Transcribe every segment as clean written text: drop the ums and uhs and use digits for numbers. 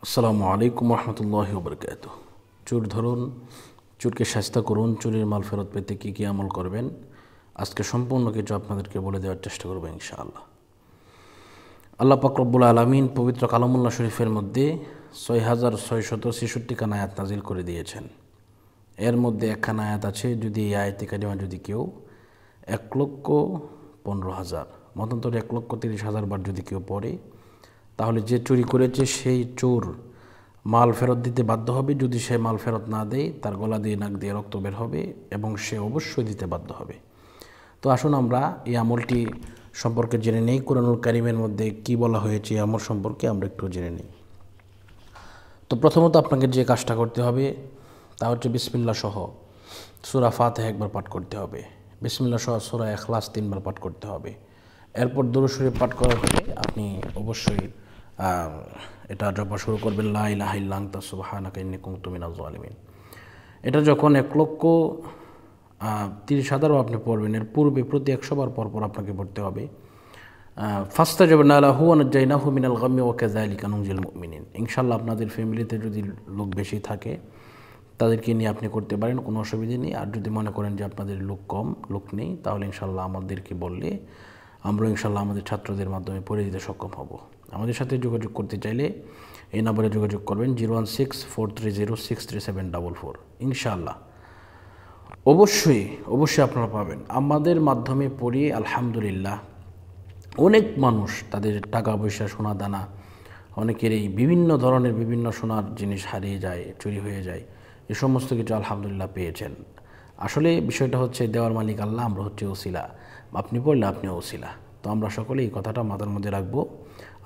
আসসালামু আলাইকুম রহমতুল্লাহি ওয়া বারাকাতুহু। চোর ধরুন, চোরকে শাস্তি করুন, চুরির মাল ফেরত পেতে কী কী আমল করবেন আজকে সম্পূর্ণ কিছু আপনাদেরকে বলে দেওয়ার চেষ্টা করব ইনশাআল্লাহ। আল্লাহ পাক রব্বুল আলামিন পবিত্র কালামুল্লাহ শরীফের মধ্যে 6666 খানা আয়াত নাজিল করে দিয়েছেন। এর মধ্যে একখানা আয়াত আছে, যদি এই আয়াতে কারিমা যদি কেউ 1,15,000 মতান্তরে 1,30,000 বার যদি কেউ পড়ে, তাহলে যে চুরি করেছে সেই চোর মাল ফেরত দিতে বাধ্য হবে। যদি সে মাল ফেরত না দেয়, তার গলা দিয়ে নাক দিয়ে রক্ত বের হবে এবং সে অবশ্যই দিতে বাধ্য হবে। তো আসুন আমরা এই আমলটি সম্পর্কে জেনে নেই। কুরআনুল কারীমের মধ্যে কি বলা হয়েছে এই আমল সম্পর্কে আমরা একটু জেনে নিই। তো প্রথমত আপনাকে যে কাজটা করতে হবে তা হচ্ছে বিসমিল্লাহ সহ সূরা ফাতিহা একবার পাঠ করতে হবে। বিসমিল্লাহ সহ সূরা ইখলাস 3 বার পাঠ করতে হবে। এরপর দুরূদ শরীফ পাঠ করার পরে আপনি অবশ্যই এটা জপা শুরু করবেন, লা ইলাহা ইল্লা আনতা সুবহানাকা ইন্নী কুনতু মিনাজ জালিমিন। এটা যখন 1,30,000 আপনি পড়বেন, এর পূর্বে প্রতি 100 বার পর পর আপনাকে পড়তে হবে ফাস্তাজাবনা লাহু ওয়া নাজাইনাহু মিনাল গাম্মি ওয়া কাযালিকা নুনজিল মুমিনিন। ইনশাআল্লাহ আপনাদের ফ্যামিলিতে যদি লোক বেশি থাকে তাদেরকে নিয়ে আপনি করতে পারেন, কোনো অসুবিধা নেই। আর যদি মনে করেন যে আপনাদের লোক নেই, তাহলে ইনশাআল্লাহ আমাদেরকে বললে আমরা ইনশাআল্লাহ আমাদের ছাত্রদের মাধ্যমে পড়ে দিতে সক্ষম হব। আমাদের সাথে যোগাযোগ করতে চাইলে এই নম্বরে যোগাযোগ করবেন 016-430-63744। ইনশাআল্লাহ অবশ্যই আপনারা পাবেন। আমাদের মাধ্যমে পড়িয়ে আলহামদুলিল্লাহ অনেক মানুষ তাদের টাকা পয়সা, সোনা দানা, অনেকেরই বিভিন্ন ধরনের বিভিন্ন সোনার জিনিস হারিয়ে যায়, চুরি হয়ে যায়, এ সমস্ত কিছু আলহামদুলিল্লাহ পেয়েছেন। আসলে বিষয়টা হচ্ছে দেওয়ার মালিক আল্লাহ, আমরা হচ্ছে ওসিলা। আপনি পড়লে আপনি ওসিলা। তো আমরা সকলে এই কথাটা মাথার মধ্যে রাখবো।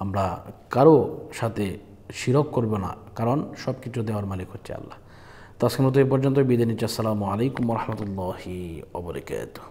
আমরা কারো সাথে শিরক করব না, কারণ সব কিছু দেওয়ার মালিক হচ্ছে আল্লাহ। তো আজকের মতো এই পর্যন্ত বিদায় নিচ্ছি। আসসালামু আলাইকুম রহমতুল্লাহি ওয়া বারাকাতুহু।